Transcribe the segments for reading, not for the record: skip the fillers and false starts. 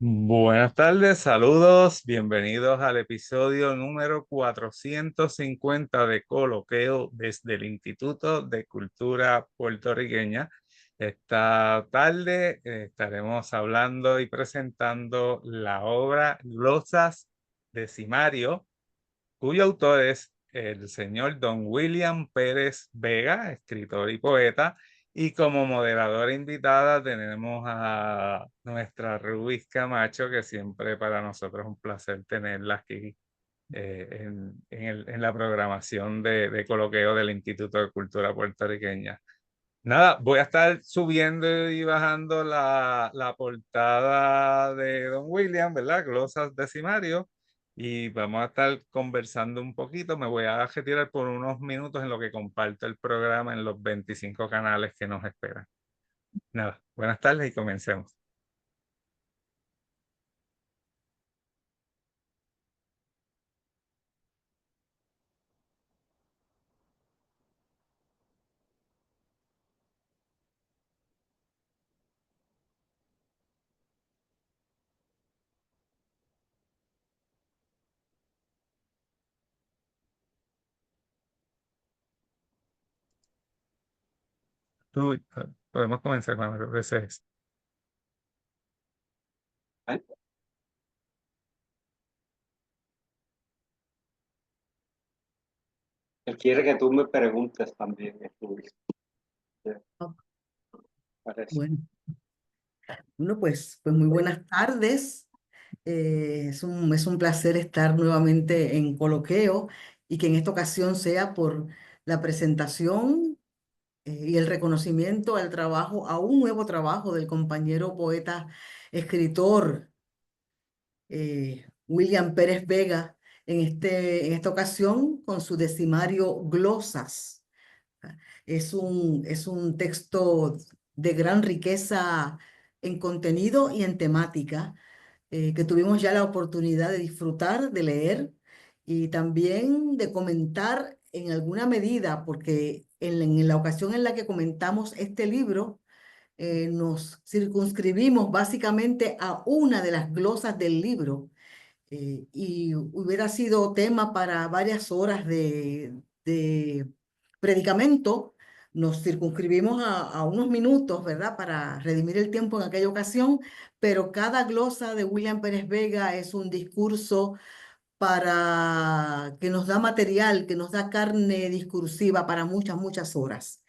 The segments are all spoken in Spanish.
Buenas tardes, saludos, bienvenidos al episodio número 450 de Coloqueo desde el Instituto de Cultura Puertorriqueña. Esta tarde estaremos hablando y presentando la obra Glosas Decimario, cuyo autor es el señor Don William Pérez Vega, escritor y poeta. Y como moderadora invitada tenemos a nuestra Rubis Camacho, que siempre para nosotros es un placer tenerla aquí en la programación de coloqueo del Instituto de Cultura Puertorriqueña. Nada, voy a estar subiendo y bajando la portada de Don William, ¿verdad? Glosas Decimario. Y vamos a estar conversando un poquito. Me voy a retirar por unos minutos en lo que comparto el programa en los 25 canales que nos esperan. Nada, buenas tardes y comencemos. Tú, podemos comenzar con los deseos. ¿Eh? Él quiere que tú me preguntes también, Luis. Oh, Parece. bueno, pues muy buenas tardes. Es un placer estar nuevamente en Coloqueo y que en esta ocasión sea por la presentación y el reconocimiento al trabajo, a un nuevo trabajo del compañero poeta, escritor William Pérez Vega, en esta ocasión con su decimario Glosas. Es un texto de gran riqueza en contenido y en temática, que tuvimos ya la oportunidad de disfrutar, de leer y también de comentar en alguna medida, porque en la ocasión en la que comentamos este libro, nos circunscribimos básicamente a una de las glosas del libro, y hubiera sido tema para varias horas de predicamento. Nos circunscribimos a unos minutos, ¿verdad? Para redimir el tiempo en aquella ocasión, pero cada glosa de William Pérez Vega es un discurso para que nos da material, que nos da carne discursiva para muchas, muchas horas.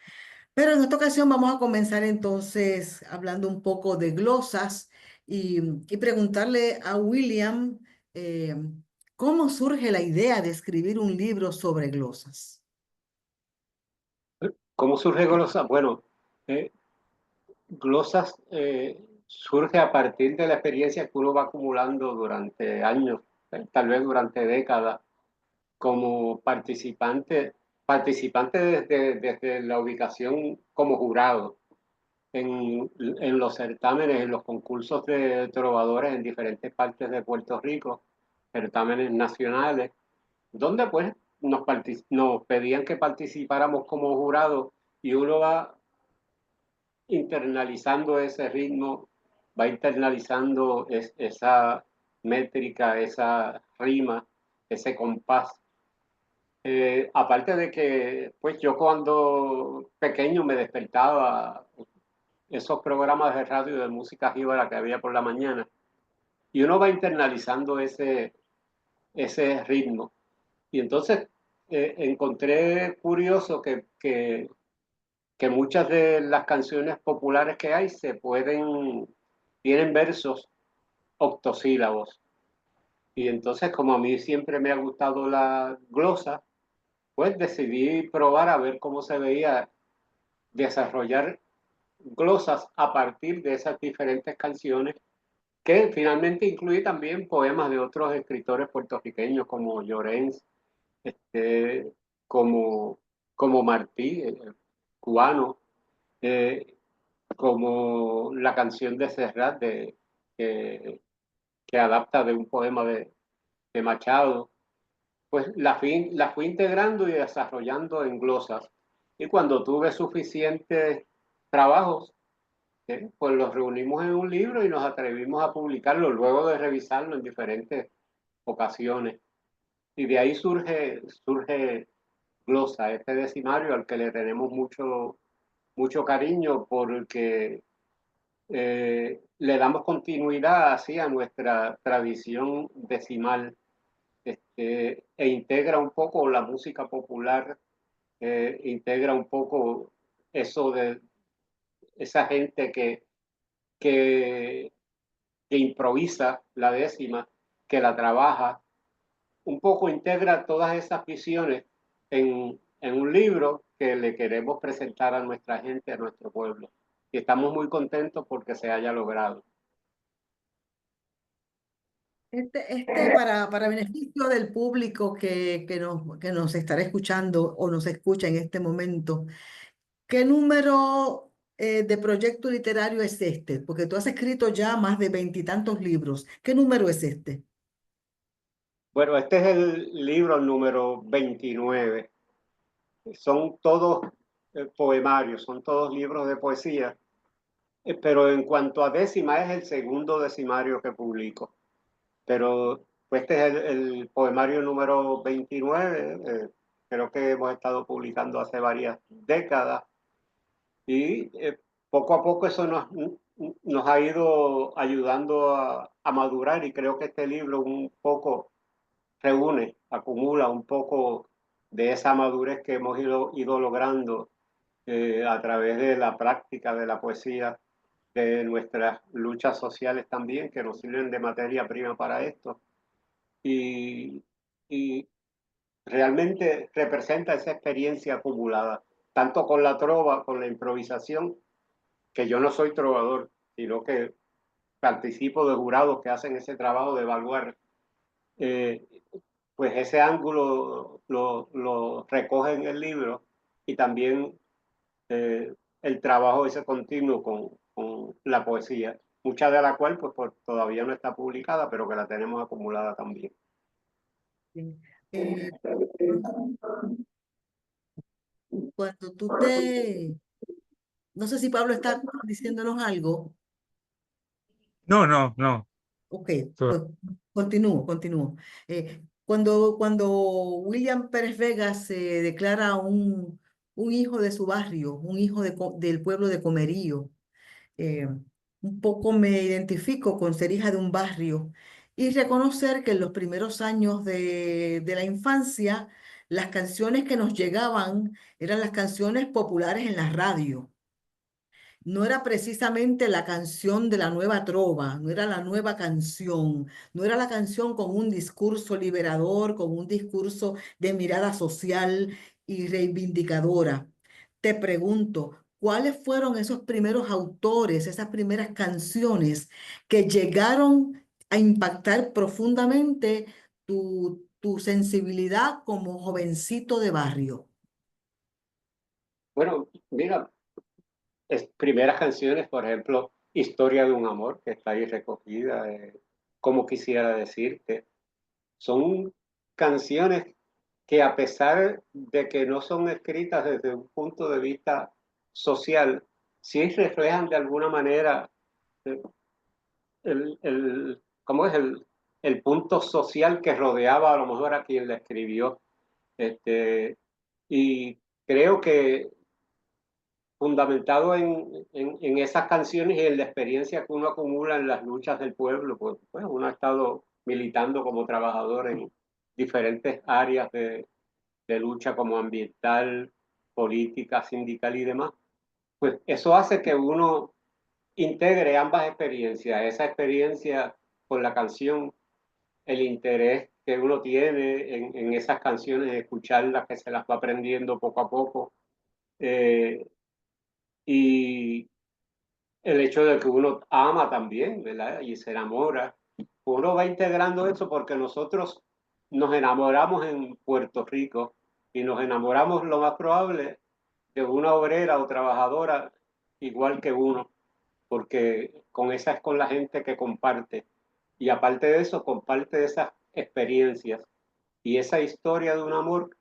Pero en esta ocasión vamos a comenzar entonces hablando un poco de glosas y preguntarle a William, eh, ¿cómo surge la idea de escribir un libro sobre glosas? ¿Cómo surge glosas? Bueno, glosas surge a partir de la experiencia que uno va acumulando durante años, tal vez durante décadas, como participante desde la ubicación como jurado en los certámenes, en los concursos de trovadores en diferentes partes de Puerto Rico, certámenes nacionales, donde pues nos pedían que participáramos como jurado y uno va internalizando ese ritmo, va internalizando esa métrica, esa rima, ese compás. Aparte de que pues yo cuando pequeño me despertaba esos programas de radio de música jíbara que había por la mañana y uno va internalizando ese ritmo. Y entonces encontré curioso que muchas de las canciones populares que hay tienen versos octosílabos. Y entonces, como a mí siempre me ha gustado la glosa, pues decidí probar a ver cómo se veía desarrollar glosas a partir de esas diferentes canciones, que finalmente incluye también poemas de otros escritores puertorriqueños como Llorens, este, como, como Martí, cubano, eh, como la canción de Serrat que, que adapta de un poema de Machado. Pues la fui integrando y desarrollando en glosas. Y cuando tuve suficientes trabajos, pues los reunimos en un libro y nos atrevimos a publicarlo luego de revisarlo en diferentes ocasiones. Y de ahí surge Glosa, este decimario al que le tenemos mucho cariño porque le damos continuidad así a nuestra tradición decimal, e integra un poco la música popular, integra un poco eso de esa gente que, que improvisa la décima, que la trabaja, un poco integra todas esas visiones en un libro que le queremos presentar a nuestra gente, a nuestro pueblo. Y estamos muy contentos porque se haya logrado. Para beneficio del público que nos estará escuchando o nos escucha en este momento, ¿qué número de proyecto literario es este? Porque tú has escrito ya más de veintitantos libros. ¿Qué número es este? Bueno, este es el libro número 29. Son todos poemarios, son todos libros de poesía, pero en cuanto a décima es el segundo decimario que publico. Pero pues, este es el poemario número 29, creo que hemos estado publicando hace varias décadas y poco a poco eso nos ha ido ayudando a madurar y creo que este libro un poco reúne, acumula un poco de esa madurez que hemos ido logrando a través de la práctica de la poesía, de nuestras luchas sociales también, que nos sirven de materia prima para esto. Y, y realmente representa esa experiencia acumulada, tanto con la trova, con la improvisación, que yo no soy trovador, sino que participo de jurados que hacen ese trabajo de evaluar, eh, pues ese ángulo lo recoge en el libro y también el trabajo ese continuo con la poesía, mucha de la cual pues todavía no está publicada, pero que la tenemos acumulada también. Sí. Eh, cuando cuando tú te... No sé si Pablo está diciéndonos algo. No, no, no. Ok, pues continúo. Cuando William Pérez Vega se declara un hijo de su barrio, un hijo del pueblo de Comerío, eh, un poco me identifico con ser hija de un barrio y reconocer que en los primeros años de la infancia, las canciones que nos llegaban eran las canciones populares en la radio. No era precisamente la canción de la nueva trova, no era la nueva canción, no era la canción con un discurso liberador, con un discurso de mirada social y reivindicadora. Te pregunto, ¿cuáles fueron esos primeros autores, esas primeras canciones que llegaron a impactar profundamente tu sensibilidad como jovencito de barrio? Bueno, mira, primeras canciones, por ejemplo, Historia de un amor, que está ahí recogida, Como quisiera decirte, son canciones que a pesar de que no son escritas desde un punto de vista social, sí reflejan de alguna manera eh, ¿cómo es? El punto social que rodeaba a lo mejor a quien la escribió. Y creo que fundamentado en esas canciones y en la experiencia que uno acumula en las luchas del pueblo, pues uno ha estado militando como trabajador en diferentes áreas de lucha como ambiental, política, sindical y demás, pues eso hace que uno integre ambas experiencias, esa experiencia con la canción, el interés que uno tiene en esas canciones, escucharlas, que se las va aprendiendo poco a poco, eh, y el hecho de que uno ama también, ¿verdad? Y se enamora. Uno va integrando eso porque nosotros nos enamoramos en Puerto Rico y nos enamoramos lo más probable de una obrera o trabajadora igual que uno, porque con esa es con la gente que comparte. Y aparte de eso, comparte esas experiencias y esa historia de un amor,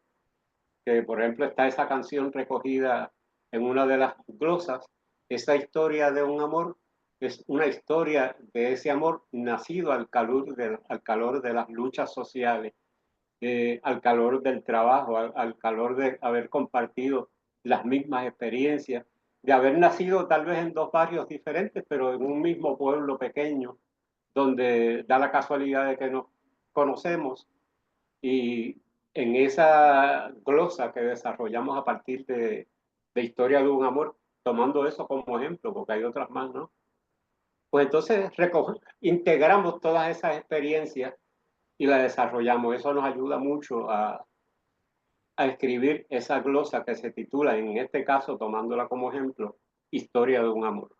que por ejemplo está esa canción recogida en una de las glosas, esa historia de un amor es una historia de ese amor nacido al calor de las luchas sociales, al calor del trabajo, al calor de haber compartido las mismas experiencias, de haber nacido tal vez en dos barrios diferentes, pero en un mismo pueblo pequeño, donde da la casualidad de que nos conocemos. Y en esa glosa que desarrollamos a partir de Historia de un amor, tomando eso como ejemplo, porque hay otras más, ¿no? Pues entonces integramos todas esas experiencias y las desarrollamos. Eso nos ayuda mucho a escribir esa glosa que se titula, en este caso, tomándola como ejemplo, Historia de un amor.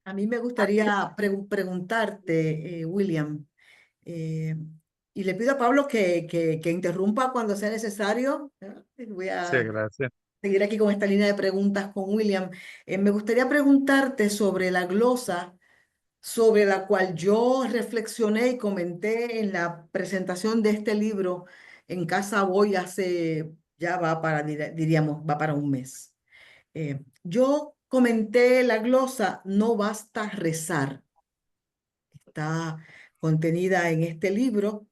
A mí me gustaría preguntarte, William, eh, y le pido a Pablo que interrumpa cuando sea necesario. Voy Sí, a gracias. seguir aquí con esta línea de preguntas con William. Me gustaría preguntarte sobre la glosa sobre la cual yo reflexioné y comenté en la presentación de este libro en Casa Voy hace, ya va para, diríamos, va para un mes. Yo comenté la glosa No basta rezar, está contenida en este libro,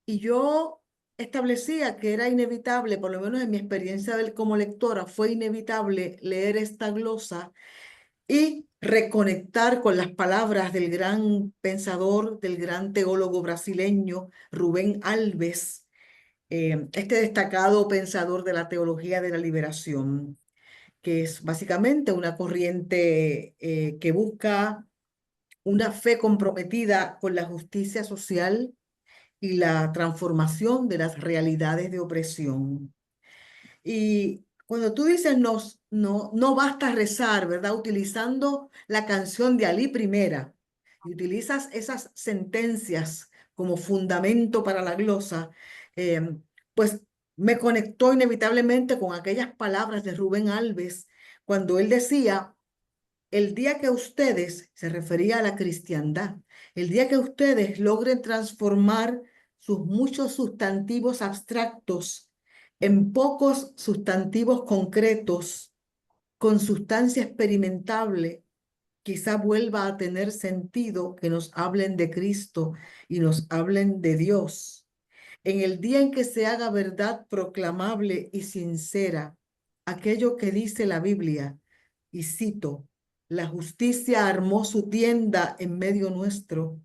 y yo establecía que era inevitable, por lo menos en mi experiencia como lectora, fue inevitable leer esta glosa y reconectar con las palabras del gran pensador, del gran teólogo brasileño Rubén Alves, este destacado pensador de la teología de la liberación, que es básicamente una corriente que busca una fe comprometida con la justicia social y la transformación de las realidades de opresión. Y cuando tú dices no basta rezar, ¿verdad? Utilizando la canción de Ali Primera y utilizas esas sentencias como fundamento para la glosa, eh, pues me conectó inevitablemente con aquellas palabras de Rubén Alves cuando él decía, el día que ustedes, se refería a la cristiandad, el día que ustedes logren transformar sus muchos sustantivos abstractos en pocos sustantivos concretos, con sustancia experimentable, quizá vuelva a tener sentido que nos hablen de Cristo y nos hablen de Dios. En el día en que se haga verdad proclamable y sincera aquello que dice la Biblia, y cito, la justicia armó su tienda en medio nuestro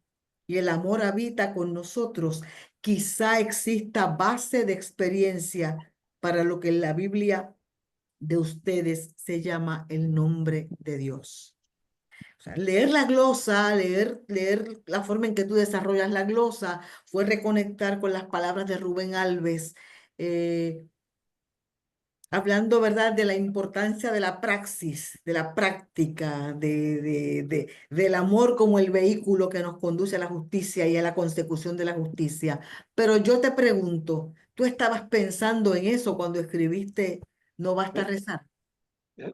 y el amor habita con nosotros, quizá exista base de experiencia para lo que en la Biblia de ustedes se llama el nombre de Dios. O sea, leer la glosa, leer la forma en que tú desarrollas la glosa, fue reconectar con las palabras de Rubén Alves, eh, hablando, ¿verdad?, de la importancia de la praxis, de la práctica, del amor como el vehículo que nos conduce a la justicia y a la consecución de la justicia. Pero yo te pregunto, ¿tú estabas pensando en eso cuando escribiste No basta rezar?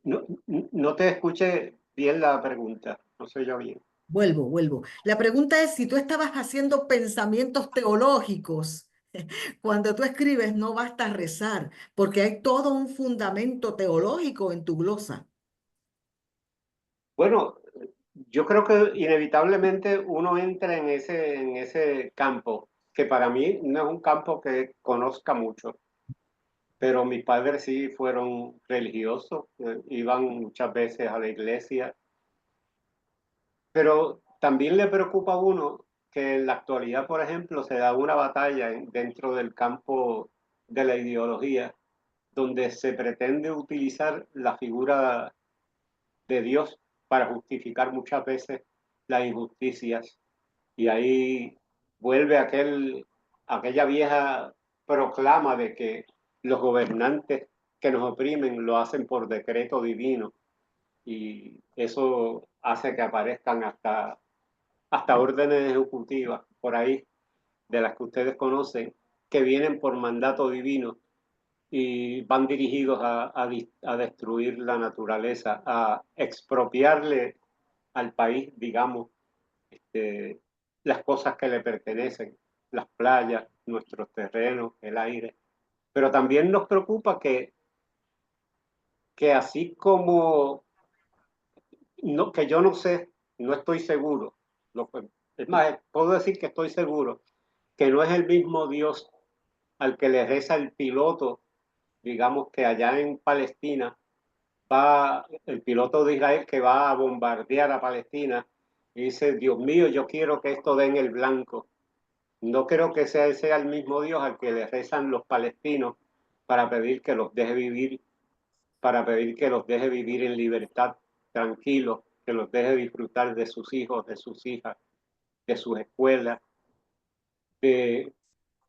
No, no te escuché bien la pregunta, no sé yo bien. Vuelvo. La pregunta es si tú estabas haciendo pensamientos teológicos cuando tú escribes no basta rezar, porque hay todo un fundamento teológico en tu glosa. Bueno, yo creo que inevitablemente uno entra en ese campo, que para mí no es un campo que conozca mucho, pero mis padres sí fueron religiosos, iban muchas veces a la iglesia, pero también le preocupa a uno que en la actualidad, por ejemplo, se da una batalla dentro del campo de la ideología, donde se pretende utilizar la figura de Dios para justificar muchas veces las injusticias. Y ahí vuelve aquella vieja proclama de que los gobernantes que nos oprimen lo hacen por decreto divino. Y eso hace que aparezcan hasta órdenes ejecutivas por ahí, de las que ustedes conocen, que vienen por mandato divino y van dirigidos a destruir la naturaleza, a expropiarle al país, digamos, este, las cosas que le pertenecen, las playas, nuestros terrenos, el aire. Pero también nos preocupa que que así como no, que yo no sé, no estoy seguro, es más, puedo decir que estoy seguro que no es el mismo Dios al que le reza el piloto, digamos que allá en Palestina, va el piloto de Israel que va a bombardear a Palestina y dice, Dios mío, yo quiero que esto den el blanco. No creo que sea el mismo Dios al que le rezan los palestinos para pedir que los deje vivir, para pedir que los deje vivir en libertad, tranquilos, que los deje disfrutar de sus hijos, de sus hijas, de sus escuelas, de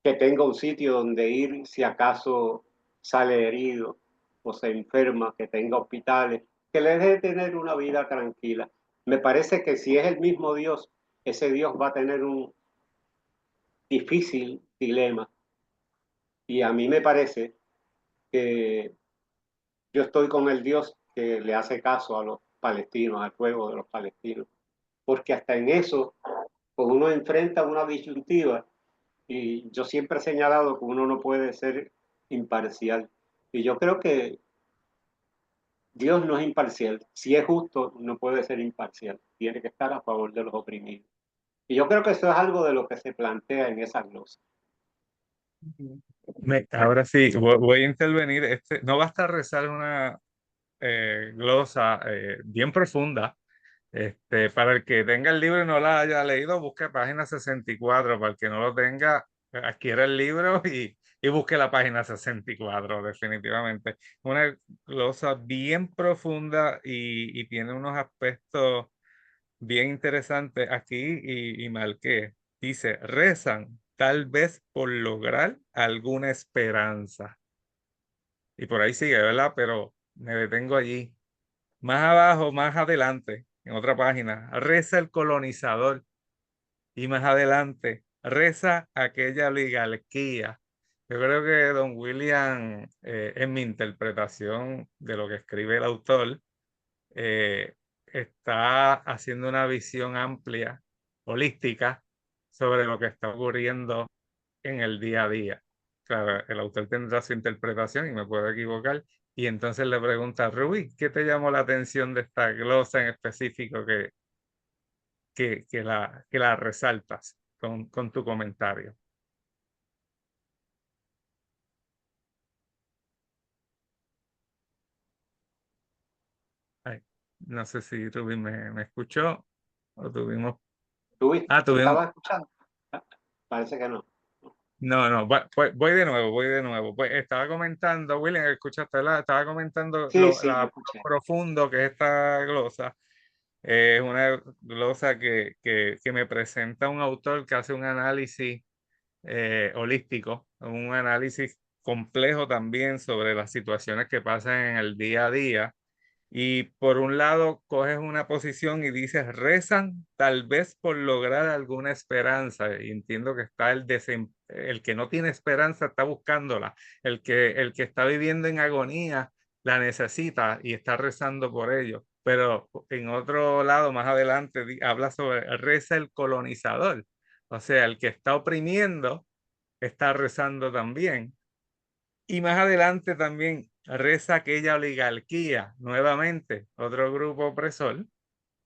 que tenga un sitio donde ir si acaso sale herido o se enferma, que tenga hospitales, que le deje tener una vida tranquila. Me parece que si es el mismo Dios, ese Dios va a tener un difícil dilema. Y a mí me parece que yo estoy con el Dios que le hace caso a los palestinos, al pueblo de los palestinos, porque hasta en eso, pues uno enfrenta una disyuntiva y yo siempre he señalado que uno no puede ser imparcial. Y yo creo que Dios no es imparcial. Si es justo, no puede ser imparcial. Tiene que estar a favor de los oprimidos. Y yo creo que eso es algo de lo que se plantea en esa glosa. Ahora sí, voy a intervenir. No basta rezar una glosa bien profunda. Para el que tenga el libro y no la haya leído, busque página 64. Para el que no lo tenga, adquiera el libro y busque la página 64, definitivamente. Una glosa bien profunda y tiene unos aspectos bien interesantes aquí y marqué. Dice, rezan tal vez por lograr alguna esperanza. Y por ahí sigue, ¿verdad? Pero me detengo allí. Más abajo, más adelante, en otra página, reza el colonizador. Y más adelante, reza aquella oligarquía. Yo creo que don William, en mi interpretación de lo que escribe el autor, está haciendo una visión amplia, holística, sobre lo que está ocurriendo en el día a día. Claro, el autor tendrá su interpretación y me puedo equivocar. Y entonces le pregunta a Rubí, ¿qué te llamó la atención de esta glosa en específico que la resaltas con tu comentario? Ay, no sé si Rubí me escuchó o tuvimos... ¿Tú Tuvimos... estabas escuchando? Parece que no. No, no, voy de nuevo, voy de nuevo. Estaba comentando, William, escuchaste estaba comentando Sí, sí, lo lo escuché. profundo que es esta glosa. Es una glosa que me presenta un autor que hace un análisis holístico, un análisis complejo también sobre las situaciones que pasan en el día a día. Y por un lado, coges una posición y dices, rezan tal vez por lograr alguna esperanza. Y entiendo que está el que no tiene esperanza está buscándola. El que está viviendo en agonía la necesita y está rezando por ello. Pero en otro lado, más adelante, habla sobre reza el colonizador. O sea, el que está oprimiendo está rezando también. Y más adelante también reza aquella oligarquía, nuevamente, otro grupo opresor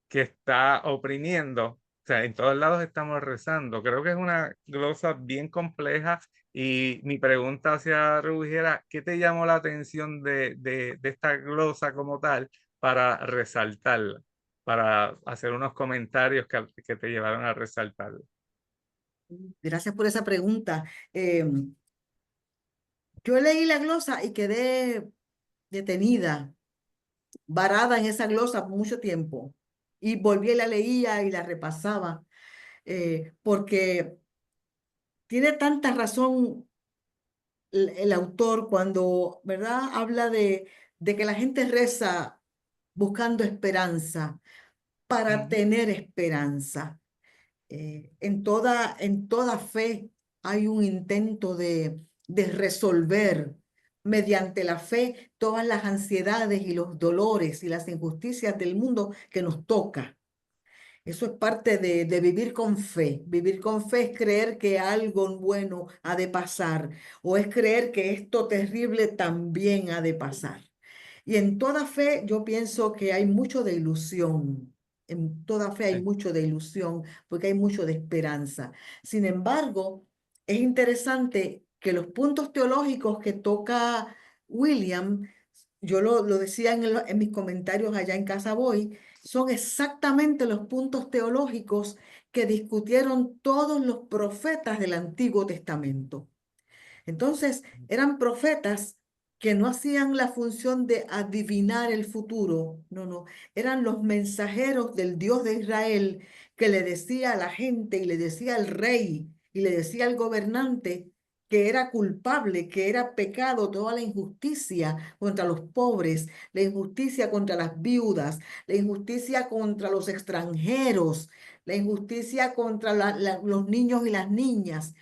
que está oprimiendo. O sea, en todos lados estamos rezando. Creo que es una glosa bien compleja y mi pregunta hacia Rubí era, ¿qué te llamó la atención de esta glosa como tal para resaltarla, para hacer unos comentarios que te llevaron a resaltarla? Gracias por esa pregunta. Yo leí la glosa y quedé detenida, varada en esa glosa por mucho tiempo. Y volví y la leía y la repasaba, porque tiene tanta razón el autor cuando, ¿verdad? Habla de que la gente reza buscando esperanza, para Ujú. tener esperanza. En toda fe hay un intento de resolver mediante la fe todas las ansiedades y los dolores y las injusticias del mundo que nos toca. Eso es parte de vivir con fe. Vivir con fe es creer que algo bueno ha de pasar o es creer que esto terrible también ha de pasar. Y en toda fe yo pienso que hay mucho de ilusión. En toda fe hay Sí. mucho de ilusión porque hay mucho de esperanza. Sin embargo, es interesante que los puntos teológicos que toca William, yo lo decía en mis comentarios allá en Casa Voy, son exactamente los puntos teológicos que discutieron todos los profetas del Antiguo Testamento. Entonces, eran profetas que no hacían la función de adivinar el futuro, no, no, eran los mensajeros del Dios de Israel que le decía a la gente y le decía al rey y le decía al gobernante que era culpable, que era pecado toda la injusticia contra los pobres, la injusticia contra las viudas, la injusticia contra los extranjeros, la injusticia contra los niños y las niñas.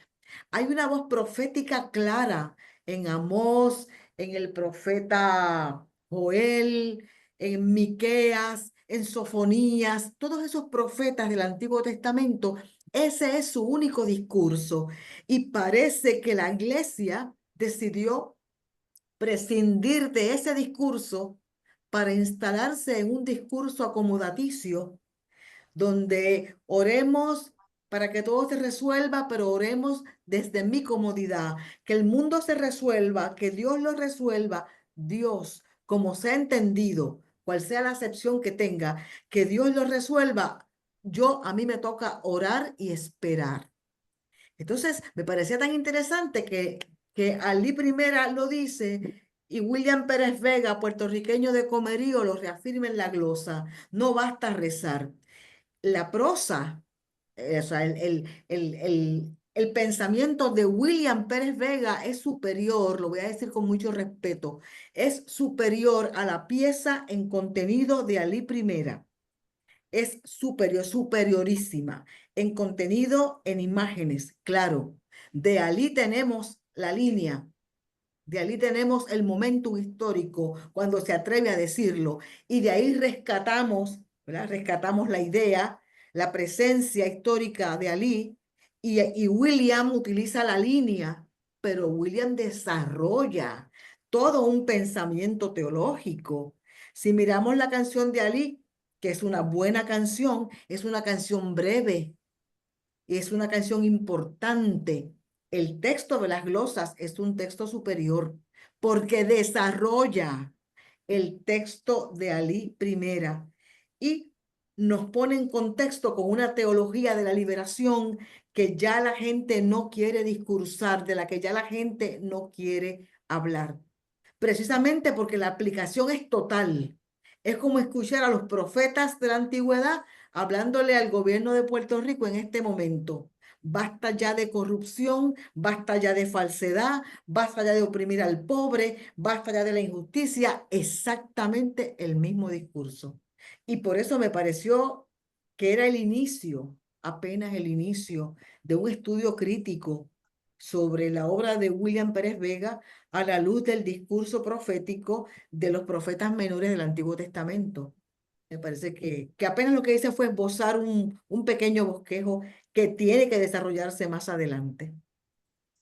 Hay una voz profética clara en Amós, en el profeta Joel, en Miqueas, en Sofonías, todos esos profetas del Antiguo Testamento. Ese es su único discurso. Y parece que la iglesia decidió prescindir de ese discurso para instalarse en un discurso acomodaticio donde oremos para que todo se resuelva, pero oremos desde mi comodidad, que el mundo se resuelva, que Dios lo resuelva, Dios, como sea entendido, cual sea la acepción que tenga, que Dios lo resuelva. A mí me toca orar y esperar. Entonces, me parecía tan interesante que Ali Primera lo dice y William Pérez Vega, puertorriqueño de Comerío, lo reafirma en la glosa. No basta rezar. La prosa, o sea, el pensamiento de William Pérez Vega es superior, lo voy a decir con mucho respeto, es superior a la pieza en contenido de Alí Primera. Es superior, superiorísima en contenido, en imágenes, claro. De Alí tenemos la línea. De ahí tenemos el momento histórico cuando se atreve a decirlo y de ahí rescatamos, ¿verdad? Rescatamos la idea, la presencia histórica de Ali y William utiliza la línea, pero William desarrolla todo un pensamiento teológico. Si miramos la canción de Ali, que es una buena canción, es una canción breve, es una canción importante. El texto de las glosas es un texto superior porque desarrolla el texto de Alí primera y nos pone en contexto con una teología de la liberación que ya la gente no quiere discursar, de la que ya la gente no quiere hablar. Precisamente porque la aplicación es total. Es como escuchar a los profetas de la antigüedad hablándole al gobierno de Puerto Rico en este momento. Basta ya de corrupción, basta ya de falsedad, basta ya de oprimir al pobre, basta ya de la injusticia. Exactamente el mismo discurso. Y por eso me pareció que era el inicio, apenas el inicio de un estudio crítico sobre la obra de William Pérez Vega a la luz del discurso profético de los profetas menores del Antiguo Testamento. Me parece que apenas lo que hice fue esbozar un pequeño bosquejo que tiene que desarrollarse más adelante.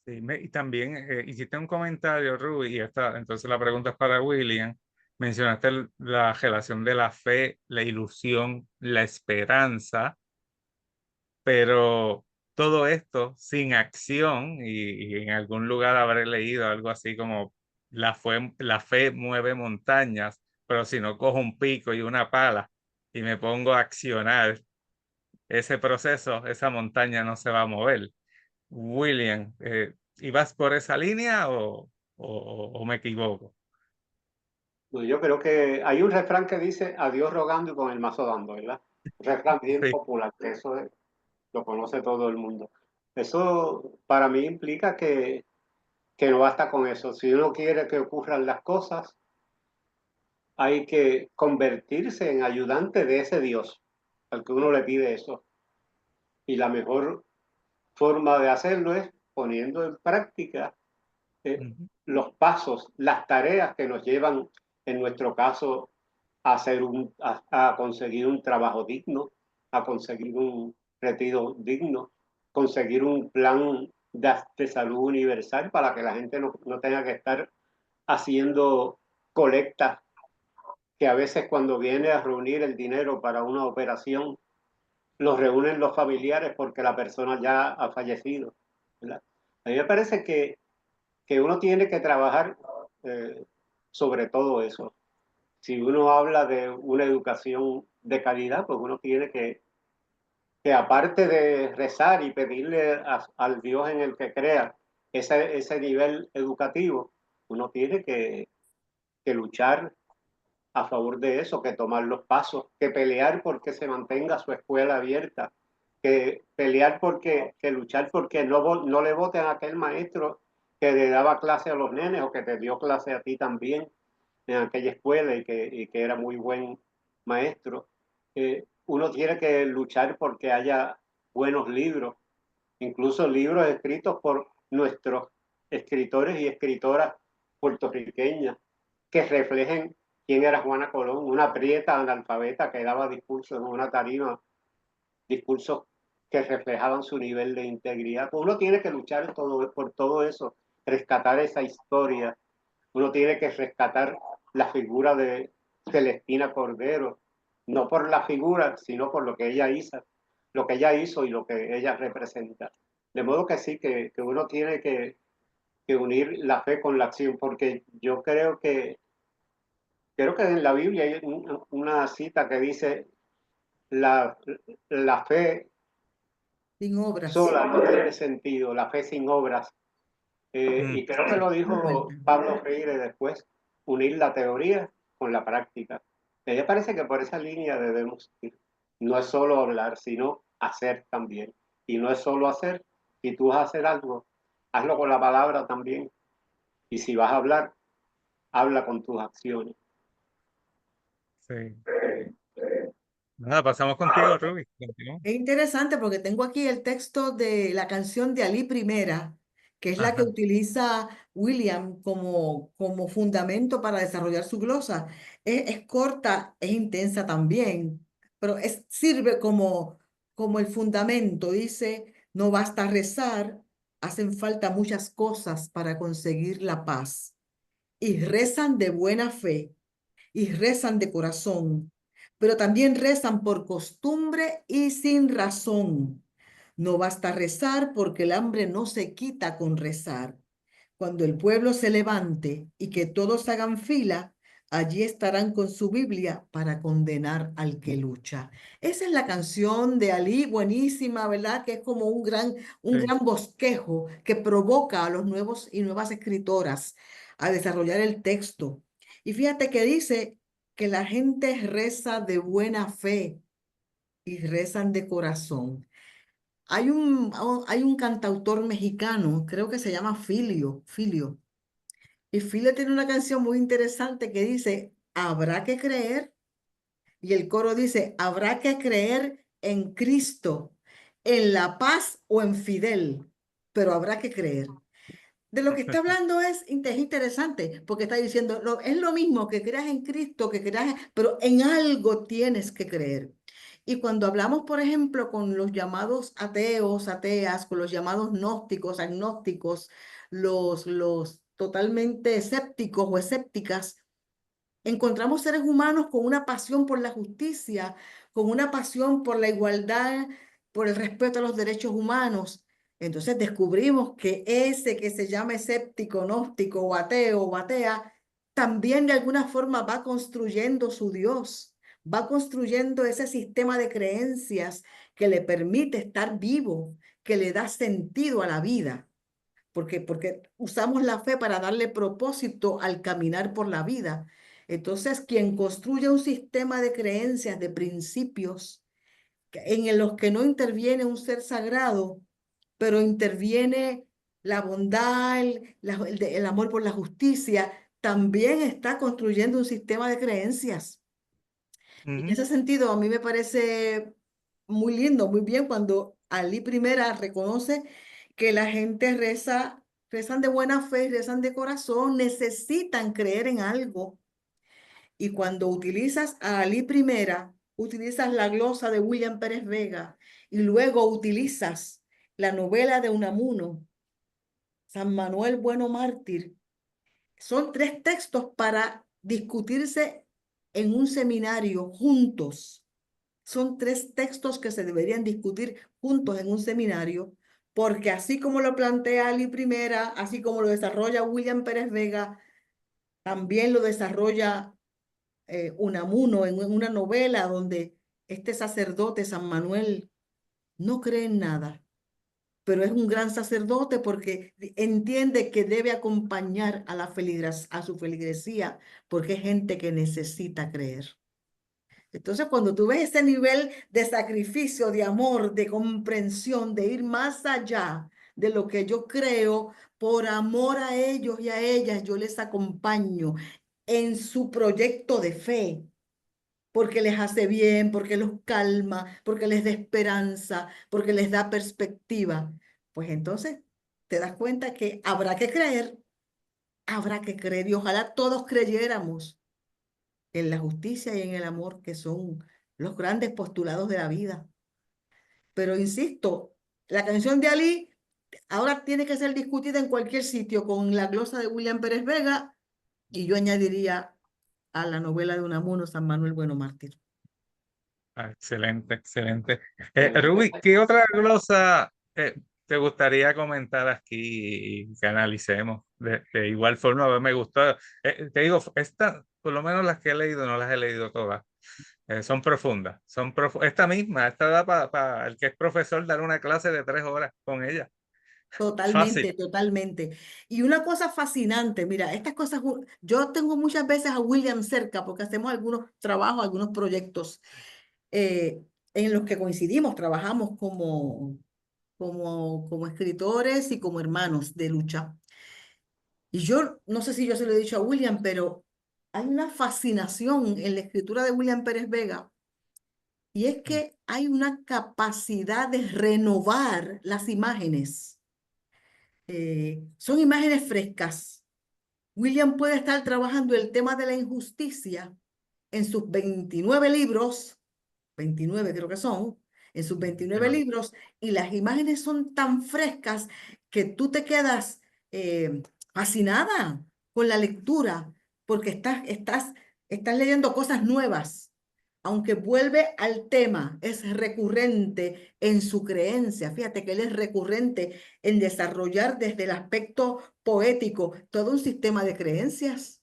Sí, y también hiciste un comentario, Ruby, y entonces la pregunta es para William. Mencionaste la relación de la fe, la ilusión, la esperanza, pero todo esto sin acción, y en algún lugar habré leído algo así como la fe mueve montañas, pero si no cojo un pico y una pala y me pongo a accionar ese proceso, esa montaña no se va a mover. William, ¿ibas por esa línea o me equivoco? No, yo creo que hay un refrán que dice a Dios rogando y con el mazo dando, ¿verdad? Un refrán bien Sí. popular, que lo conoce todo el mundo. Eso para mí implica que no basta con eso. Si uno quiere que ocurran las cosas, hay que convertirse en ayudante de ese Dios al que uno le pide eso. Y la mejor forma de hacerlo es poniendo en práctica Ujú. los pasos, las tareas que nos llevan, en nuestro caso, a conseguir un trabajo digno, a conseguir un retiro digno, conseguir un plan de salud universal para que la gente no tenga que estar haciendo colectas que a veces cuando viene a reunir el dinero para una operación, lo reúnen los familiares porque la persona ya ha fallecido, ¿verdad? A mí me parece que uno tiene que trabajar sobre todo eso. Si uno habla de una educación de calidad, pues uno tiene que aparte de rezar y pedirle al Dios en el que crea ese nivel educativo, uno tiene que luchar a favor de eso, que tomar los pasos, que pelear porque se mantenga su escuela abierta, que pelear porque, que luchar porque no le voten a aquel maestro que le daba clase a los nenes o que te dio clase a ti también en aquella escuela y que era muy buen maestro. Uno tiene que luchar porque haya buenos libros, incluso libros escritos por nuestros escritores y escritoras puertorriqueñas que reflejen quién era Juana Colón, una prieta analfabeta que daba discursos en una tarima, discursos que reflejaban su nivel de integridad. Uno tiene que luchar por todo eso, rescatar esa historia. Uno tiene que rescatar la figura de Celestina Cordero, no por la figura, sino por lo que ella hizo y lo que ella representa. De modo que sí, que uno tiene que unir la fe con la acción, porque yo creo que en la Biblia hay una cita que dice, la, la fe Sin obras. sola no tiene sentido, la fe sin obras. Y creo que lo Muy dijo fuerte. Pablo Freire después, unir la teoría con la práctica. A mí me parece que por esa línea debemos ir. No es solo hablar, sino hacer también. Y no es solo hacer, si tú vas a hacer algo, hazlo con la palabra también. Y si vas a hablar, habla con tus acciones. Sí. Nada, pasamos contigo, Ruby. Continúa. Es interesante porque tengo aquí el texto de la canción de Ali Primera, que es la que Ajá. utiliza William como fundamento para desarrollar su glosa. Es corta, es intensa también, pero sirve como el fundamento. Dice, no basta rezar, hacen falta muchas cosas para conseguir la paz. Y rezan de buena fe y rezan de corazón, pero también rezan por costumbre y sin razón. No basta rezar porque el hambre no se quita con rezar. Cuando el pueblo se levante y que todos hagan fila, allí estarán con su Biblia para condenar al que lucha. Esa es la canción de Ali, buenísima, ¿verdad? Que es como un Sí. gran bosquejo que provoca a los nuevos y nuevas escritoras a desarrollar el texto. Y fíjate que dice que la gente reza de buena fe y rezan de corazón. Hay un cantautor mexicano, creo que se llama Filio. Y Filio tiene una canción muy interesante que dice, habrá que creer. Y el coro dice, habrá que creer en Cristo, en la paz o en Fidel, pero habrá que creer. De lo que está hablando es interesante, porque está diciendo, es lo mismo que creas en Cristo, pero en algo tienes que creer. Y cuando hablamos, por ejemplo, con los llamados ateos, ateas, con los llamados gnósticos, agnósticos, los totalmente escépticos o escépticas, encontramos seres humanos con una pasión por la justicia, con una pasión por la igualdad, por el respeto a los derechos humanos. Entonces descubrimos que ese que se llama escéptico, gnóstico o ateo o atea, también de alguna forma va construyendo su Dios, va construyendo ese sistema de creencias que le permite estar vivo, que le da sentido a la vida. Porque usamos la fe para darle propósito al caminar por la vida. Entonces, quien construye un sistema de creencias, de principios, en los que no interviene un ser sagrado, pero interviene la bondad, el amor por la justicia, también está construyendo un sistema de creencias. Y en Ujú. ese sentido, a mí me parece muy lindo, muy bien cuando Ali Primera reconoce que la gente rezan de buena fe, rezan de corazón, necesitan creer en algo. Y cuando utilizas a Ali Primera, utilizas la glosa de William Pérez Vega y luego utilizas la novela de Unamuno, San Manuel Bueno Mártir. Son tres textos para discutirse en un seminario juntos. Son 3 textos que se deberían discutir juntos en un seminario, porque así como lo plantea Ali Primera, así como lo desarrolla William Pérez Vega, también lo desarrolla Unamuno en una novela donde este sacerdote, San Manuel, no cree en nada, pero es un gran sacerdote porque entiende que debe acompañar a a su feligresía, porque es gente que necesita creer. Entonces, cuando tú ves ese nivel de sacrificio, de amor, de comprensión, de ir más allá de lo que yo creo, por amor a ellos y a ellas, yo les acompaño en su proyecto de fe, porque les hace bien, porque los calma, porque les da esperanza, porque les da perspectiva. Pues entonces te das cuenta que habrá que creer y ojalá todos creyéramos en la justicia y en el amor, que son los grandes postulados de la vida. Pero insisto, la canción de Ali ahora tiene que ser discutida en cualquier sitio con la glosa de William Pérez Vega y yo añadiría a la novela de Unamuno, San Manuel Bueno Mártir. Excelente, excelente. Excelente. Rubí, ¿qué otra glosa te gustaría comentar aquí y que analicemos? De igual forma, a mí me gustó. Te digo, por lo menos las que he leído, no las he leído todas. Son profundas. Esta misma, esta da para el que es profesor dar una clase de 3 horas con ella. Fácil. Totalmente, totalmente. Y una cosa fascinante, mira, estas cosas, yo tengo muchas veces a William cerca porque hacemos algunos trabajos, algunos proyectos en los que coincidimos, trabajamos como escritores y como hermanos de lucha. Y yo no sé si yo se lo he dicho a William, pero hay una fascinación en la escritura de William Pérez Vega y es que hay una capacidad de renovar las imágenes. Son imágenes frescas. William puede estar trabajando el tema de la injusticia en sus 29 libros, 29 creo que son, en sus 29 libros, y las imágenes son tan frescas que tú te quedas fascinada con la lectura, porque estás leyendo cosas nuevas, aunque vuelve al tema, es recurrente en su creencia. Fíjate que él es recurrente en desarrollar desde el aspecto poético todo un sistema de creencias.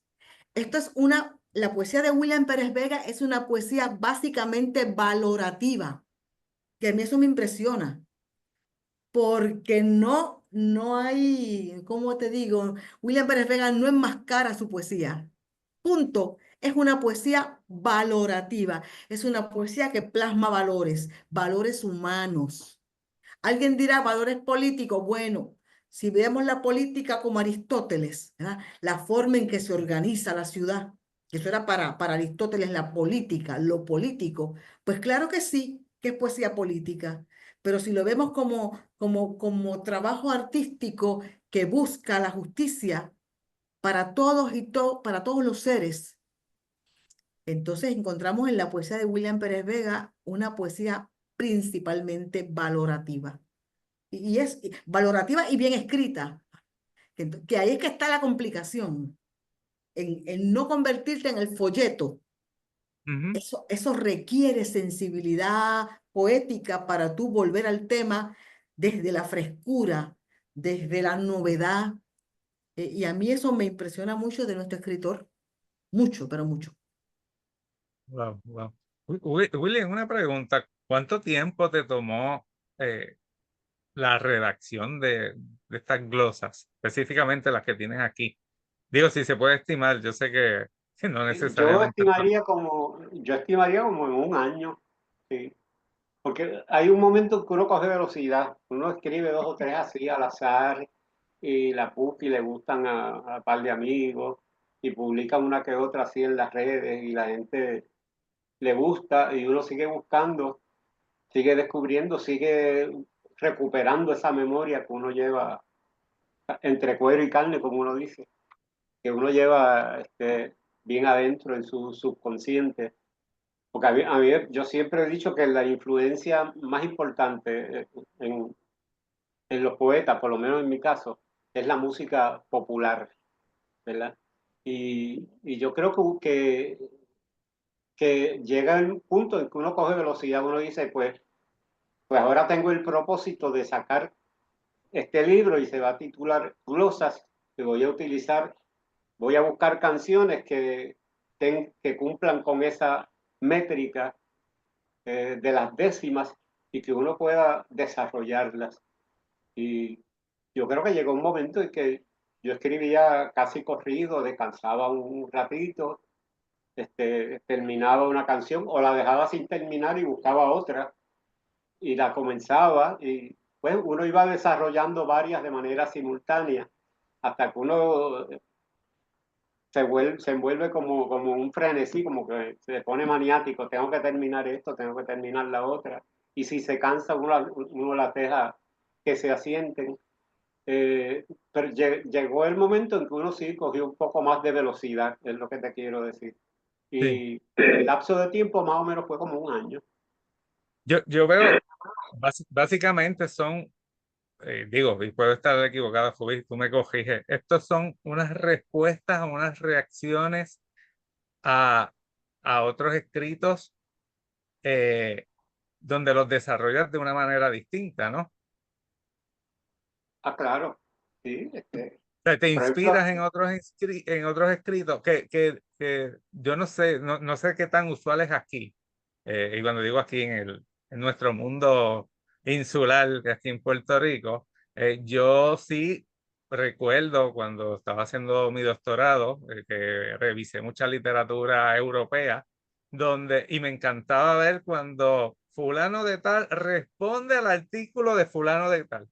La poesía de William Pérez Vega es una poesía básicamente valorativa, que a mí eso me impresiona, porque no hay, ¿cómo te digo? William Pérez Vega no enmascara su poesía. Punto. Es una poesía valorativa, es una poesía que plasma valores, valores humanos. Alguien dirá valores políticos. Bueno, si vemos la política como Aristóteles, ¿verdad? La forma en que se organiza la ciudad, que eso era para Aristóteles la política, lo político, pues claro que sí, que es poesía política. Pero si lo vemos como trabajo artístico que busca la justicia para todos para todos los seres, entonces encontramos en la poesía de William Pérez Vega una poesía principalmente valorativa y es valorativa y bien escrita, que ahí es que está la complicación, en no convertirte en el folleto. Ujú. Eso requiere sensibilidad poética para tú volver al tema desde la frescura, desde la novedad. Y a mí eso me impresiona mucho de nuestro escritor, mucho, pero mucho. Wow, wow. William, una pregunta. ¿Cuánto tiempo te tomó eh, la redacción de estas glosas, específicamente las que tienes aquí? Digo, si se puede estimar, yo sé que sí, no necesariamente. Yo estimaría como en un año, sí. Porque hay un momento que uno coge velocidad, uno escribe 2 o 3 así al azar y la publica y le gustan a par de amigos y publican una que otra así en las redes y la gente le gusta y uno sigue buscando, sigue descubriendo, sigue recuperando esa memoria que uno lleva entre cuero y carne, como uno dice, que uno lleva bien adentro en su subconsciente. Porque yo siempre he dicho que la influencia más importante en los poetas, por lo menos en mi caso, es la música popular, ¿verdad? Y yo creo que que llega el punto en que uno coge velocidad, uno dice, pues ahora tengo el propósito de sacar este libro y se va a titular Glosas, que voy a utilizar, voy a buscar canciones que cumplan con esa métrica de las décimas y que uno pueda desarrollarlas. Y yo creo que llegó un momento en que yo escribía casi corrido, descansaba un ratito, terminaba una canción o la dejaba sin terminar y buscaba otra y la comenzaba y pues uno iba desarrollando varias de manera simultánea hasta que uno se envuelve como un frenesí, como que se pone maniático, tengo que terminar esto, tengo que terminar la otra. Y si se cansa, uno las deja que se asienten. Pero llegó el momento en que uno sí cogió un poco más de velocidad, es lo que te quiero decir. Sí. Y el lapso de tiempo más o menos fue como un año. Yo veo, básicamente son, digo, y puedo estar equivocado, Jubí, tú me corriges, estos son unas respuestas, unas reacciones a, a otros escritos eh, donde los desarrollas de una manera distinta, ¿no? Ah, claro, sí. Sea, te Por ejemplo, inspiras en otros escritos que yo no sé, no sé qué tan usual es aquí. Y cuando digo aquí en nuestro mundo insular, que aquí en Puerto Rico, yo sí recuerdo cuando estaba haciendo mi doctorado, que revisé mucha literatura europea, y me encantaba ver cuando fulano de tal responde al artículo de fulano de tal.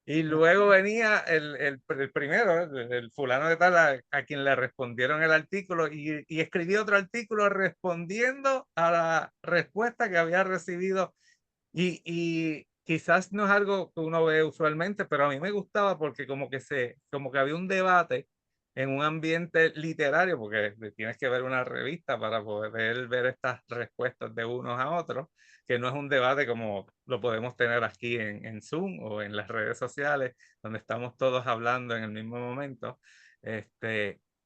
Y luego venía el primero, el fulano de tal, a quien le respondieron el artículo y escribió otro artículo respondiendo a la respuesta que había recibido. Y quizás no es algo que uno ve usualmente, pero a mí me gustaba porque como que había un debate en un ambiente literario, porque tienes que ver una revista para poder ver estas respuestas de unos a otros, que no es un debate como lo podemos tener aquí en Zoom o en las redes sociales, donde estamos todos hablando en el mismo momento,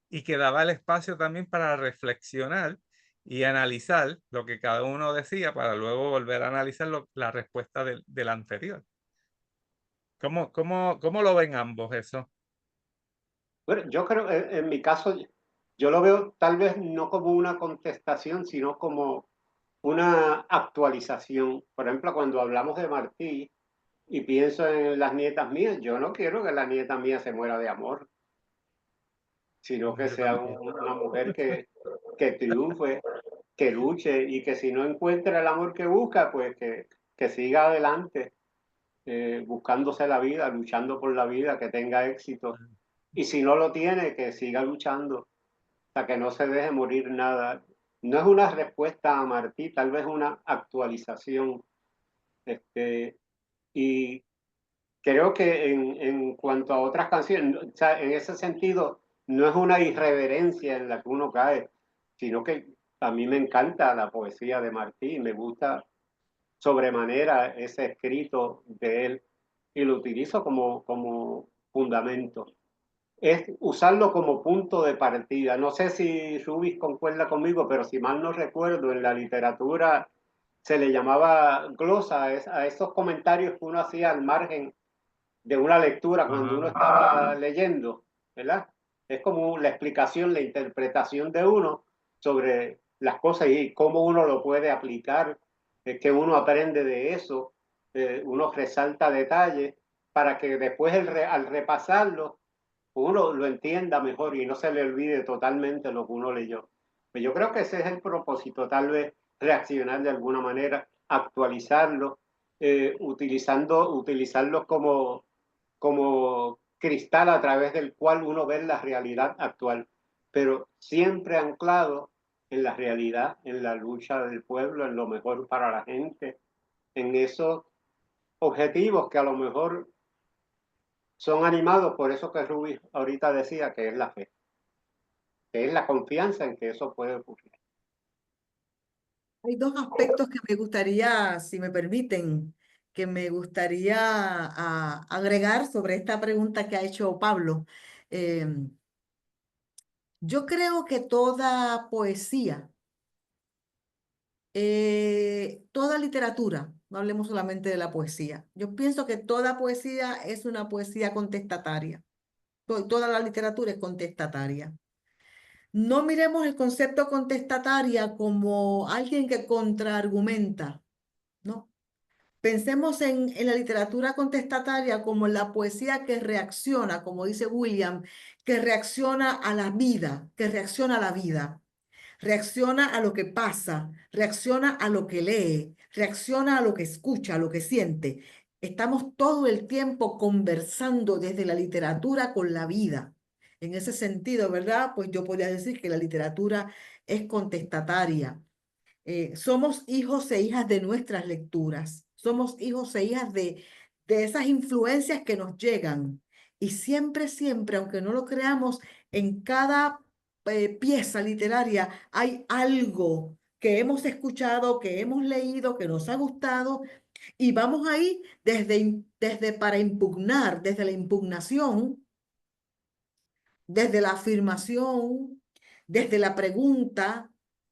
y que daba el espacio también para reflexionar y analizar lo que cada uno decía para luego volver a analizar la respuesta del anterior. ¿Cómo lo ven ambos eso? bueno, yo creo, en mi caso, yo lo veo tal vez no como una contestación, sino como una actualización. Por ejemplo, cuando hablamos de Martí y pienso en las nietas mías, yo no quiero que la nieta mía se muera de amor, sino que Yo sea tampoco. una mujer que triunfe, que luche y que si no encuentra el amor que busca, pues que siga adelante, buscándose la vida, luchando por la vida, que tenga éxito. Y si no lo tiene, que siga luchando hasta que no se deje morir nada. No es una respuesta a Martí, tal vez una actualización. Y creo que en cuanto a otras canciones, o sea, en ese sentido, no es una irreverencia en la que uno cae, sino que a mí me encanta la poesía de Martí, me gusta sobremanera ese escrito de él y lo utilizo como fundamento. Es usarlo como punto de partida. No sé si Rubis concuerda conmigo, pero si mal no recuerdo, en la literatura se le llamaba glosa a esos comentarios que uno hacía al margen de una lectura cuando uno Ah, estaba leyendo, ¿verdad? Es como la explicación, la interpretación de uno sobre las cosas y cómo uno lo puede aplicar, que uno aprende de eso, uno resalta detalles para que después al repasarlo uno lo entienda mejor y no se le olvide totalmente lo que uno leyó. Pues yo creo que ese es el propósito, tal vez reaccionar de alguna manera, actualizarlo, utilizarlo como cristal a través del cual uno ve la realidad actual, pero siempre anclado en la realidad, en la lucha del pueblo, en lo mejor para la gente, en esos objetivos que a lo mejor son animados por eso que Rubí ahorita decía, que es la fe, que es la confianza en que eso puede ocurrir. Hay dos aspectos que me gustaría, si me permiten, que me gustaría agregar sobre esta pregunta que ha hecho Pablo. Yo creo que toda poesía Toda literatura, no hablemos solamente de la poesía. Yo pienso que toda poesía es una poesía contestataria. Toda la literatura es contestataria. No miremos el concepto contestataria como alguien que contraargumenta, ¿no? Pensemos en la literatura contestataria como la poesía que reacciona, como dice William, que reacciona a la vida, que reacciona a la vida, reacciona a lo que pasa, reacciona a lo que lee, reacciona a lo que escucha, a lo que siente. Estamos todo el tiempo conversando desde la literatura con la vida. En ese sentido, ¿verdad? Pues yo podría decir que la literatura es contestataria. Somos hijos e hijas de nuestras lecturas, somos hijos e hijas de esas influencias que nos llegan. Y siempre, siempre, aunque no lo creamos, en cada pieza literaria hay algo que hemos escuchado, que hemos leído, que nos ha gustado, y vamos ahí desde para impugnar, desde la impugnación, desde la afirmación, desde la pregunta,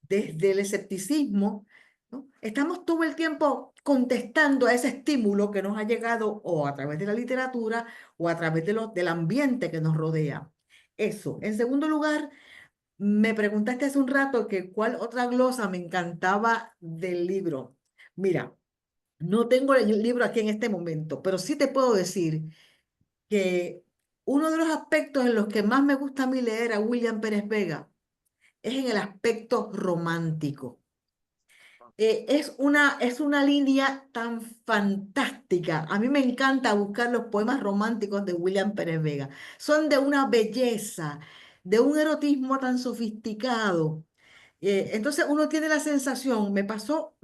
desde el escepticismo, ¿no? Estamos todo el tiempo contestando a ese estímulo que nos ha llegado o a través de la literatura o a través del ambiente que nos rodea. Eso. En segundo lugar, me preguntaste hace un rato que cuál otra glosa me encantaba del libro. Mira, no tengo el libro aquí en este momento, pero sí te puedo decir que uno de los aspectos en los que más me gusta a mí leer a William Pérez Vega es en el aspecto romántico. Es una línea tan fantástica. A mí me encanta buscar los poemas románticos de William Pérez Vega. Son de una belleza, de un erotismo tan sofisticado. Entonces uno tiene la sensación, me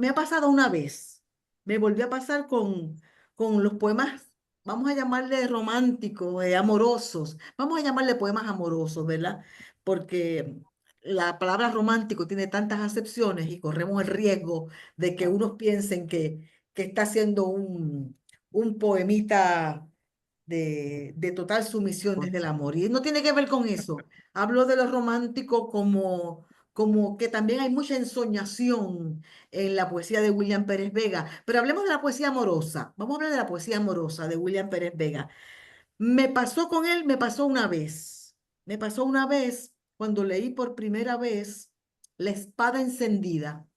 ha pasado una vez, me volvió a pasar con los poemas, vamos a llamarle románticos, amorosos, vamos a llamarle poemas amorosos, ¿verdad? Porque la palabra romántico tiene tantas acepciones y corremos el riesgo de que unos piensen que está haciendo un poemita de total sumisión desde el amor. Y no tiene que ver con eso. Hablo de lo romántico como que también hay mucha ensoñación en la poesía de William Pérez Vega. Pero hablemos de la poesía amorosa. Vamos a hablar de la poesía amorosa de William Pérez Vega. Me pasó con él, me pasó una vez. Me pasó una vez cuando leí por primera vez La espada encendida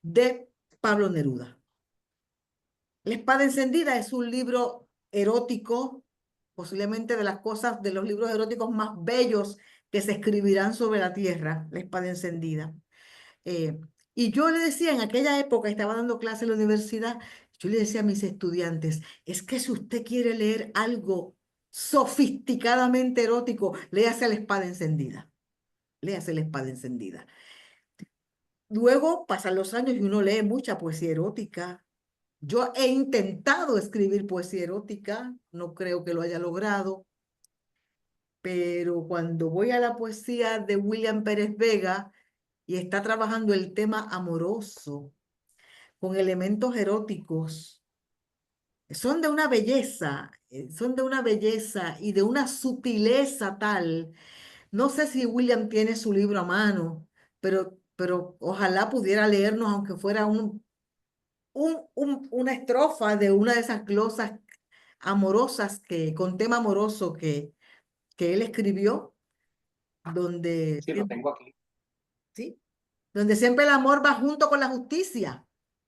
de Pablo Neruda. La espada encendida es un libro erótico, posiblemente de las cosas, de los libros eróticos más bellos que se escribirán sobre la tierra, La espada encendida. Eh, y yo le decía, en aquella época estaba dando clase en la universidad, yo le decía a mis estudiantes, es que si usted quiere leer algo sofisticadamente erótico, léase La espada encendida. Léase La espada encendida. Luego pasan los años y uno lee mucha poesía erótica. Yo he intentado escribir poesía erótica, no creo que lo haya logrado, pero cuando voy a la poesía de William Pérez Vega y está trabajando el tema amoroso con elementos eróticos, son de una belleza y de una sutileza tal. No sé si William tiene su libro a mano, pero ojalá pudiera leernos, aunque fuera una estrofa de una de esas glosas amorosas con tema amoroso que él escribió, donde Sí, lo tengo aquí. ¿sí? Donde siempre el amor va junto con la justicia.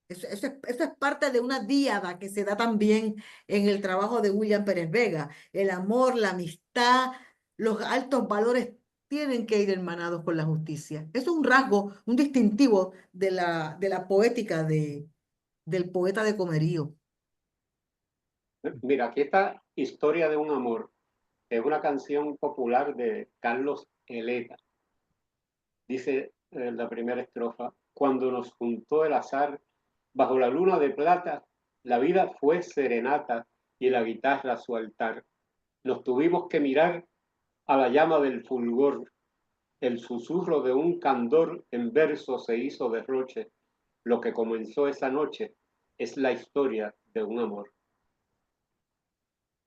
Eso es parte de una díada que se da también en el trabajo de William Pérez Vega. El amor, la amistad, los altos valores tienen que ir hermanados con la justicia. Eso es un rasgo, un distintivo de la poética del poeta de Comerío. Mira, aquí está Historia de un amor. Es una canción popular de Carlos Eleta. Dice la primera estrofa, cuando nos juntó el azar, bajo la luna de plata, la vida fue serenata y la guitarra su altar. Nos tuvimos que mirar a la llama del fulgor, el susurro de un candor en verso se hizo derroche. Lo que comenzó esa noche es la historia de un amor.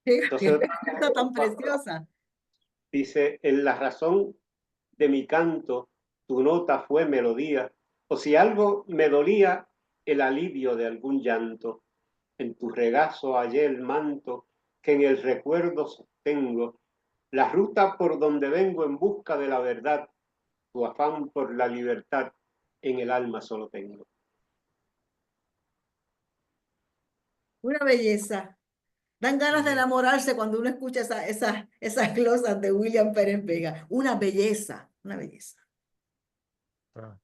Qué Entonces, cosa tan preciosa. dice, en la razón de mi canto, tu nota fue melodía, o si algo me dolía, el alivio de algún llanto. En tu regazo hallé el manto que en el recuerdo sostengo, la ruta por donde vengo en busca de la verdad, tu afán por la libertad en el alma solo tengo. Una belleza. Dan ganas de Sí, enamorarse cuando uno escucha esas glosas de William Pérez Vega. Una belleza, una belleza. ah,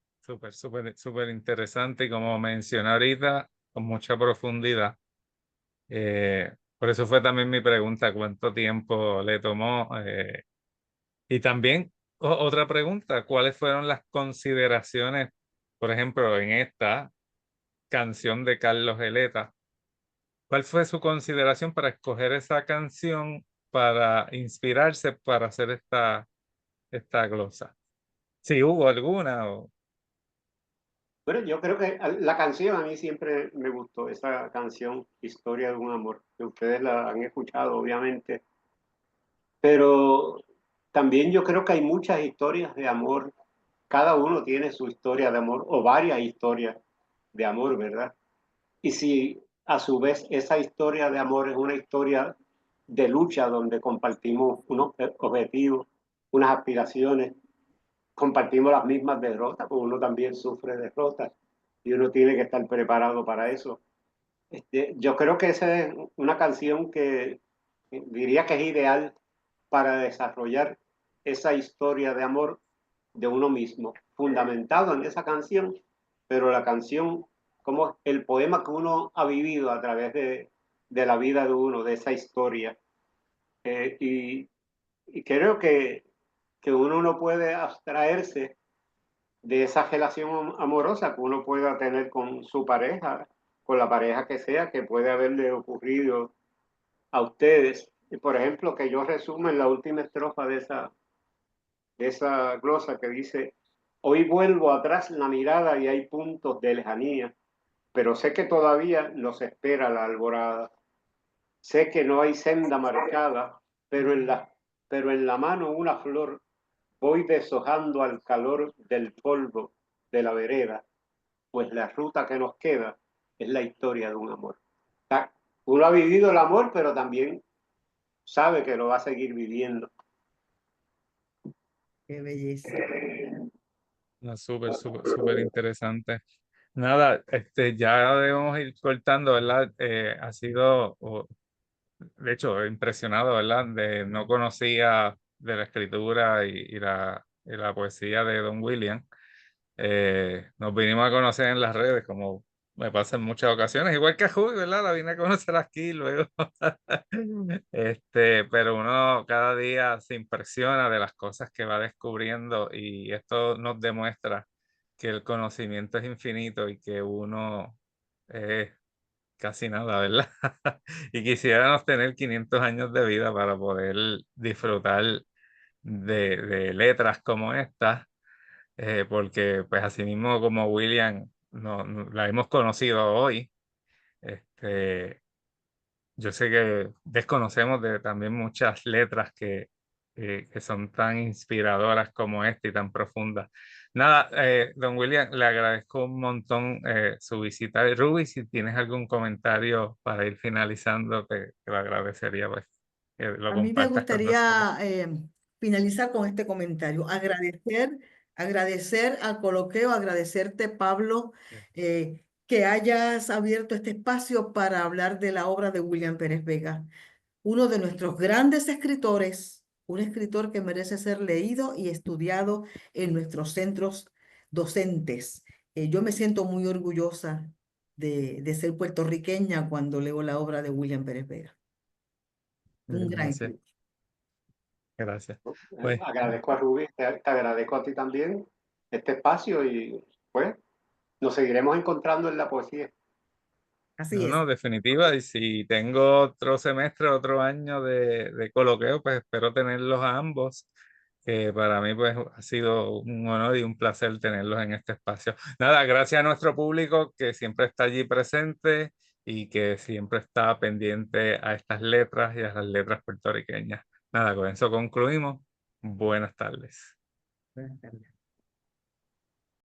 súper interesante y como mencioné ahorita, con mucha profundidad. Por eso fue también mi pregunta, ¿cuánto tiempo le tomó? Y también otra pregunta, ¿cuáles fueron las consideraciones, por ejemplo, en esta canción de Carlos Geleta? ¿Cuál fue su consideración para escoger esa canción para inspirarse para hacer esta glosa? Si hubo alguna o... Bueno, yo creo que la canción a mí siempre me gustó, esa canción, Historia de un amor, que ustedes la han escuchado, obviamente, pero también yo creo que hay muchas historias de amor. Cada uno tiene su historia de amor o varias historias de amor, ¿verdad? Y si a su vez esa historia de amor es una historia de lucha donde compartimos unos objetivos, unas aspiraciones, compartimos las mismas derrotas, porque uno también sufre derrotas y uno tiene que estar preparado para eso. Yo creo que esa es una canción que diría que es ideal para desarrollar esa historia de amor de uno mismo, fundamentado en esa canción, pero la canción como el poema que uno ha vivido a través de la vida de uno, de esa historia. Eh, y, y creo que uno no puede abstraerse de esa relación amorosa que uno pueda tener con su pareja, con la pareja que sea, que puede haberle ocurrido a ustedes. Y por ejemplo, que yo resumo en la última estrofa de esa glosa que dice, hoy vuelvo atrás la mirada y hay puntos de lejanía, pero sé que todavía nos espera la alborada. Sé que no hay senda marcada, pero en la mano una flor voy deshojando al calor del polvo de la vereda, pues la ruta que nos queda es la historia de un amor. O sea, uno ha vivido el amor, pero también sabe que lo va a seguir viviendo. Qué belleza. No, súper interesante. Nada, ya debemos ir cortando, ¿verdad? Ha sido, de hecho, impresionado, ¿verdad? No conocía de la escritura y la poesía de Don William. Nos vinimos a conocer en las redes, como me pasa en muchas ocasiones, igual que a Judy, ¿verdad? La vine a conocer aquí luego. Pero uno cada día se impresiona de las cosas que va descubriendo y esto nos demuestra que el conocimiento es infinito y que uno es casi nada, ¿verdad? Y quisiéramos tener 500 años de vida para poder disfrutar de letras como estas, porque pues así mismo como William la hemos conocido hoy, este, yo sé que desconocemos de también muchas letras que son tan inspiradoras como esta y tan profundas. Nada, don William, le agradezco un montón su visita. Ruby, si tienes algún comentario para ir finalizando, te lo agradecería pues, que lo A mí me compartas con nosotros. gustaría finalizar con este comentario. Agradecer al coloqueo, agradecerte, Pablo, que hayas abierto este espacio para hablar de la obra de William Pérez Vega, uno de nuestros grandes escritores, un escritor que merece ser leído y estudiado en nuestros centros docentes. Yo me siento muy orgullosa de ser puertorriqueña cuando leo la obra de William Pérez Vega. Un gran Gracias, escritor. gracias. Pues, Agradezco a Rubí, te agradezco a ti también este espacio y pues nos seguiremos encontrando en la poesía. Así no, es. no, definitiva. Y si tengo otro semestre, otro año de coloqueo, pues espero tenerlos a ambos. Que para mí pues ha sido un honor y un placer tenerlos en este espacio. Nada, gracias a nuestro público que siempre está allí presente y que siempre está pendiente a estas letras y a las letras puertorriqueñas. Nada, con eso concluimos. Buenas tardes. Buenas tardes.